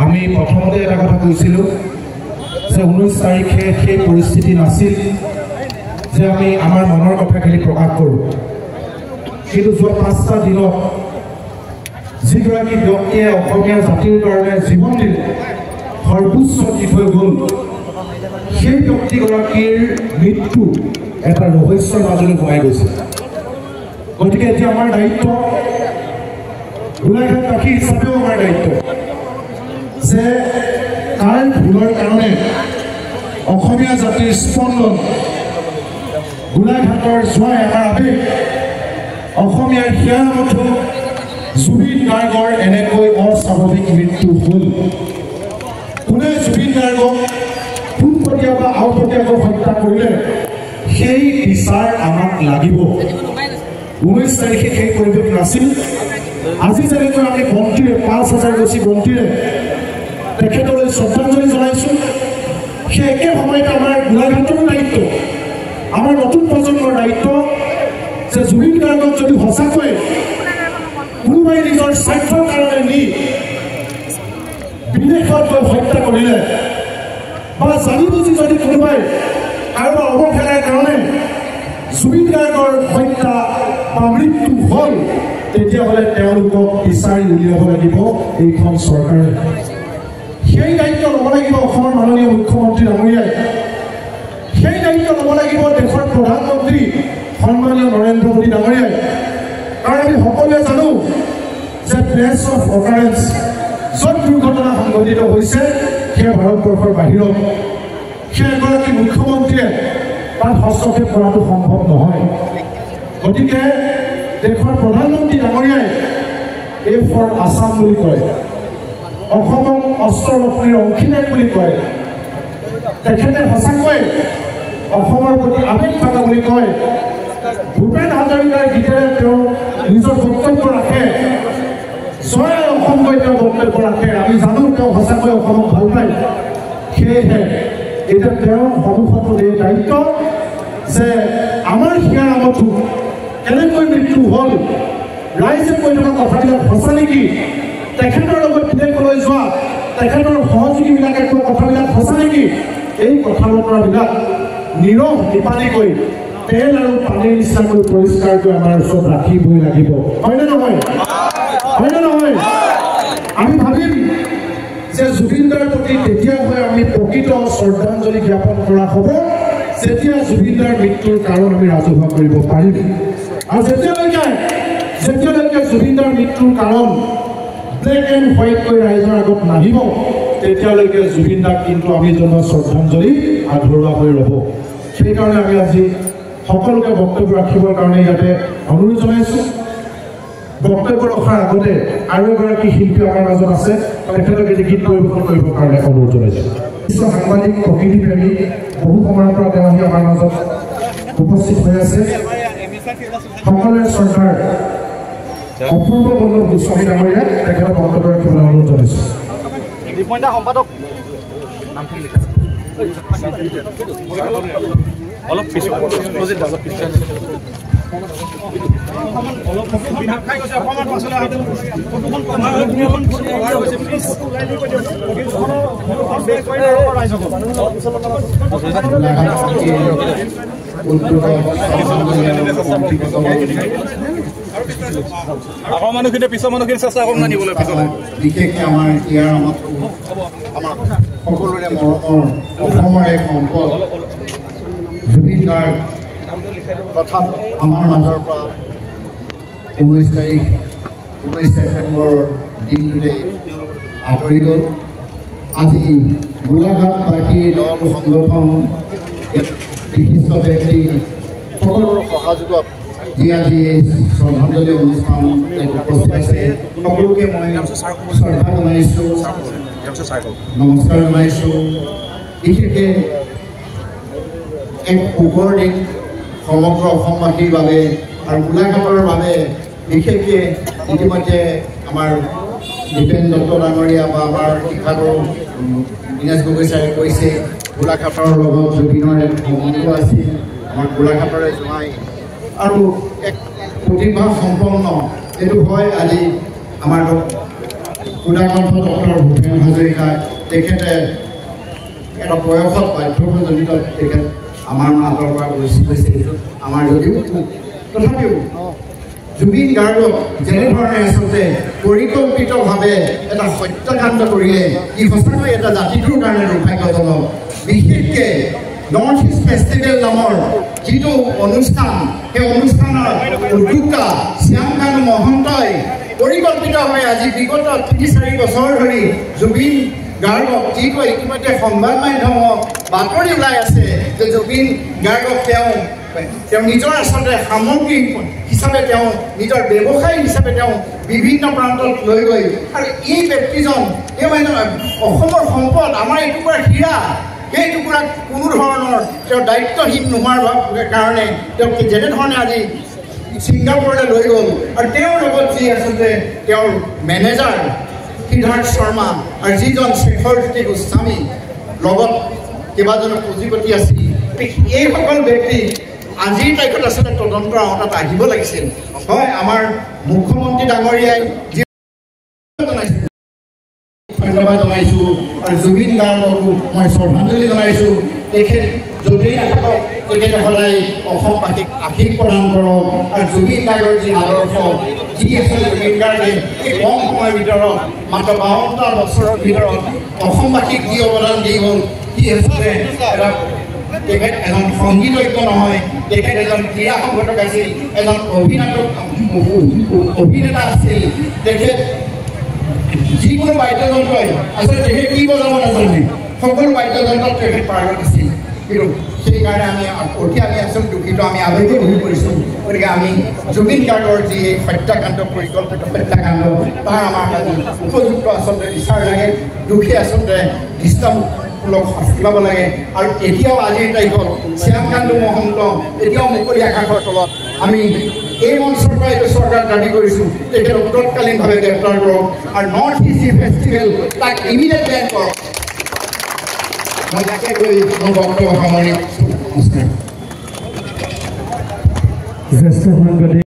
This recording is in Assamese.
আমি প্ৰথমতে এটা কথা কৈছিলোঁ যে 19 তাৰিখে সেই পৰিস্থিতি নাছিল যে আমি আমাৰ মনৰ কথাখিনি প্ৰকাশ কৰোঁ, কিন্তু যোৱা 5টা দিনত যিগৰাকী ব্যক্তিয়ে অসমীয়া জাতিৰ কাৰণে জীৱন দিলে, সৰ্বোচ্চ দি থৈ গ'ল, সেই ব্যক্তিগৰাকীৰ মৃত্যু এটা ৰহস্যৰ মাজলৈ সোমাই গৈছে। গতিকে এতিয়া আমাৰ দায়িত্ব, গোলাঘাটবাসী হিচাপেও আমাৰ দায়িত্ব যে তাৰ ভুলৰ কাৰণে অসমীয়া জাতিৰ স্পন্দন, গোলাঘাটৰ জোৱাই আমাৰ আৱেগ, অসমীয়াৰ হিয়ামঠু জুবিন গাৰ্গৰ এনেকৈ অস্বাভাৱিক মৃত্যু হ'ল। কোনে জুবিন গাৰ্গক পোনপটীয়া বা আওপটীয়াকৈ হত্যা কৰিলে সেই বিচাৰ আমাক লাগিব। 19 তাৰিখে সেই পৰিৱেশ নাছিল। আজি যেনেকৈ আমি বন্তিৰে 5,000 গছি বন্তিৰে তেখেতলৈ শ্ৰদ্ধাঞ্জলি জনাইছোঁ, সেই একে সময়তে আমাৰ গোলাঘাটৰ দায়িত্ব, আমাৰ নতুন প্ৰজন্মৰ দায়িত্ব যে জুবিন গাৰ্গক যদি সঁচাকৈ কোনোবাই নিজৰ স্বাৰ্থৰ কাৰণে নি বিদেশত গৈ হত্যা কৰিলে বা জানি বুজি যদি কোনোবাই কাৰোবাৰ অৱহেলাৰ কাৰণে জুবিন গাৰ্গৰ হত্যা বা মৃত্যু হ'ল, তেতিয়াহ'লে তেওঁলোকক বিচাৰি উলিয়াব লাগিব এইখন চৰকাৰে। সেই দায়িত্ব ল'ব লাগিব অসমৰ মাননীয় মুখ্যমন্ত্ৰী ডাঙৰীয়াই, সেই দায়িত্ব ল'ব লাগিব দেশৰ প্ৰধানমন্ত্ৰী সন্মানীয় নৰেন্দ্ৰ মোদী ডাঙৰীয়াই। কাৰণ আমি সকলোৱে জানো যে প্লেচ অফ অকাৰেঞ্চ, য'ত দুৰ্ঘটনা সংঘটিত হৈছে সেয়া ভাৰতবৰ্ষৰ বাহিৰত, সেই এগৰাকী মুখ্যমন্ত্ৰীয়ে তাত হস্তক্ষেপ কৰাটো সম্ভৱ নহয়। গতিকে দেশৰ প্ৰধানমন্ত্ৰী ডাঙৰীয়াই এই ফৰ আছাম বুলি কয়, অসমক অস্ত্ৰ ৰপ্তানিৰ অংশীদাৰ বুলি কয়, তেখেতে সঁচাকৈ অসমৰ প্ৰতি আৱেগ থকা বুলি কয়। ভূপেন হাজৰিকাৰ গীতেৰে তেওঁ নিজৰ বক্তব্য ৰাখে, জয় অসম গৈ তেওঁ বক্তব্য ৰাখে। আমি জানো তেওঁ সঁচাকৈ অসমক ভাল পায়। সেয়েহে এতিয়া তেওঁৰ সন্মুখত এই দায়িত্ব যে আমাৰ হিয়ামঠু কেনেকৈ মৃত্যু হ'ল, ৰাইজে কৈ থকা কথাবিলাক সঁচা নেকি, তেখেতৰ লগত বিদেশলৈ যোৱা তেখেতৰ সহযোগীবিলাকে কোৱা কথাবিলাক সঁচা নেকি, এই কথা বতৰাবিলাক নিৰহ নিপানীকৈ তেল আৰু পানীৰ নিচিনাকৈ পৰিষ্কাৰকৈ আমাৰ ওচৰত ৰাখিবই লাগিব। হয়নে নহয়? হয়নে নহয়? আমি ভাবিম যে জুবিনদাৰ প্ৰতি তেতিয়া হৈ আমি প্ৰকৃত শ্ৰদ্ধাঞ্জলি জ্ঞাপন কৰা হ'ব যেতিয়া জুবিনদাৰ মৃত্যুৰ কাৰণ আমি ৰাজহুৱা কৰিব পাৰিম। আৰু যেতিয়ালৈকে জুবিনদাৰ মৃত্যুৰ কাৰণ ব্লেক এণ্ড হোৱাইটকৈ ৰাইজৰ আগত নাহিব, তেতিয়ালৈকে জুবিনদাক কিন্তু আমি জনোৱা শ্ৰদ্ধাঞ্জলি আধৰুৱা হৈ ৰ'ব। সেইকাৰণে আমি আজি সকলোকে বক্তব্য ৰাখিবৰ কাৰণে ইয়াতে অনুৰোধ জনাইছোঁ। বক্তব্য ৰখাৰ আগতে আৰু এগৰাকী শিল্পী আমাৰ মাজত আছে, তেখেতক এটি গীত পৰিৱেশন কৰিবৰ কাৰণে অনুৰোধ জনাইছোঁ। সাংবাদিক, প্ৰকৃতিপ্ৰেমী, বহু সময়ৰ পৰা তেওঁ আহি আমাৰ মাজত উপস্থিত হৈ আছে। সকলোৰে চৰকাৰ অপূৰ্ব বল্লভ গোস্বামী ডাঙৰীয়া, তেখেতক বক্তব্য ৰাখিবলৈ অনুৰোধ জনাইছোঁ। অলপ পিছ আগৰ মানুহখিনি পিছৰ মানুহখিনি চেষ্টা কৰক নানিবলৈ পিছলৈ। বিশেষকৈ আমাৰ ইয়াৰ আমাৰ সকলোৰে মৰমৰ অসমৰ এক সম্পদ জুবিন গাৰ্গ তথা আমাৰ মাজৰ পৰা 19 ছেপ্টেম্বৰৰ দিনটোতে আঁতৰি গ'ল। আজি গোলাঘাটবাসী দল সংগঠন বিশিষ্ট ব্যক্তি সকলোৰে সহযোগত যি আজি এই শ্ৰদ্ধাঞ্জলি অনুষ্ঠান উপস্থিত আছে, সকলোকে মই শ্ৰদ্ধা জনাইছোঁ, নমস্কাৰ জনাইছোঁ। বিশেষকৈ এক সুখৰ দিন সমগ্ৰ অসমবাসীৰ বাবে আৰু গোলাঘাটৰ বাবে। বিশেষকৈ ইতিমধ্যে আমাৰ দীপেন দত্ত ডাঙৰীয়া বা আমাৰ শিক্ষাগুৰু দীনেশ গগৈ ছাৰে কৈছে, গোলাঘাটৰ লগত জুবিনৰ এক সম্বন্ধ আছিল, আমাৰ গোলাঘাটৰে জোঁৱাই আৰু এক প্ৰতিভা সম্পন্ন। এইটো হয় আজি আমাৰ সুধাকণ্ঠ ডক্টৰ ভূপেন হাজৰিকা তেখেতে এটা বয়সত বাধ্যতাজনিত তেখেত আমাৰ মাজৰ পৰা গৈছে আমাৰ যদিও তথাপিও জুবিন গাৰ্গক যেনেধৰণে আচলতে পৰিকল্পিতভাৱে এটা হত্যাকাণ্ড কৰিলে ই সঁচাকৈ এটা জাতিটোৰ কাৰণে দুৰ্ভাগ্যজনক বিশেষকৈ নৰ্থ ইষ্ট ফেষ্টিভেল নামৰ যিটো অনুষ্ঠান সেই অনুষ্ঠানৰ উদ্যোক্তা শ্যামকান্ত মহন্তই পৰিকল্পিতভাৱে আজি বিগত ৩-৪ বছৰ ধৰি জুবিন গাৰ্গক যিটো ইতিমধ্যে সংবাদ মাধ্যমত বাতৰি ওলাই আছে যে জুবিন গাৰ্গক তেওঁ নিজৰ আচলতে সামগ্ৰী হিচাপে তেওঁ নিজৰ ব্যৱসায়ী হিচাপে তেওঁ বিভিন্ন প্ৰান্তত লৈ গৈ আৰু এই ব্যক্তিজন এই মানে অসমৰ সম্পদ আমাৰ এটুকুৰা হীৰা সেই টুকুৰাক কোনো ধৰণৰ তেওঁ দায়িত্বহীন নোহোৱাৰ কাৰণে তেওঁক যেনেধৰণে আজি ছিংগাপুৰলৈ লৈ গ'ল আৰু তেওঁৰ লগত যি আচলতে তেওঁৰ মেনেজাৰ সিদ্ধাৰ্থ শৰ্মা আৰু যিজন শেখৰজ্যোতি গোস্বামী লগত কেইবাজনো পুঁজিপতি আছিল এইসকল ব্যক্তি আজিৰ তাৰিখত আচলতে তদন্তৰ আওতাত আহিব লাগিছিল হয় আমাৰ মুখ্যমন্ত্ৰী ডাঙৰীয়াই ধন্যবাদ জনাইছোঁ আৰু জুবিন গাৰ্গকো মই শ্ৰদ্ধাঞ্জলি জনাইছোঁ তেখেত য'তেই নাথাকক তেখেতে সদায় অসমবাসীক আশীষ প্ৰদান কৰক আৰু জুবিন গাৰ্গৰ যি আদৰ্শ যি আচলতে জুবিন গাৰ্গে এই কম সময়ৰ ভিতৰত মাত্ৰ 52টা বছৰৰ ভিতৰত অসমবাসীক যি অৱদান দি গ'ল সি আচলতে এটা তেখেত এজন সংগীতজ্ঞ নহয় তেখেত এজন ক্ৰীড়া সংগঠক আছিল এজন অভিনেতা আছিল তেখেত যিকোনো বাদ্যযন্ত্ৰই আচলতে তেখেত কি বজাব নাজানে সকলো বাদ্যযন্ত্ৰত তেখেত পাৰ্গত আছিল কিন্তু সেইকাৰণে আমি আচলতে দুখিত আমি আৱেগিক হৈ পৰিছোঁ গতিকে আমি জুবিন গাৰ্গৰ যি হত্যাকাণ্ড পৰিকল্পিত হত্যাকাণ্ড তাৰ আমাৰ উপযুক্ত আচলতে বিচাৰ লাগে দুখী আচলতে দৃষ্টান্তমূলক শাস্তি পাব লাগে আৰু এতিয়াও আজিৰ তাৰিখত শ্যামকান্ত মহন্ত এতিয়াও মুকলি আকাশৰ তলত আমি এই মঞ্চৰ পৰা এইটো চৰকাৰ দাবী কৰিছোঁ তেখেতক তৎকালীনভাৱে গ্ৰেপ্তাৰ কৰক আৰু নৰ্থ ইষ্ট ফেষ্টিভেল তাক ইমিডিয়েট বেন কৰক মই তাকে কৈ মোৰ বক্তব্য সামৰণি নমস্কাৰ।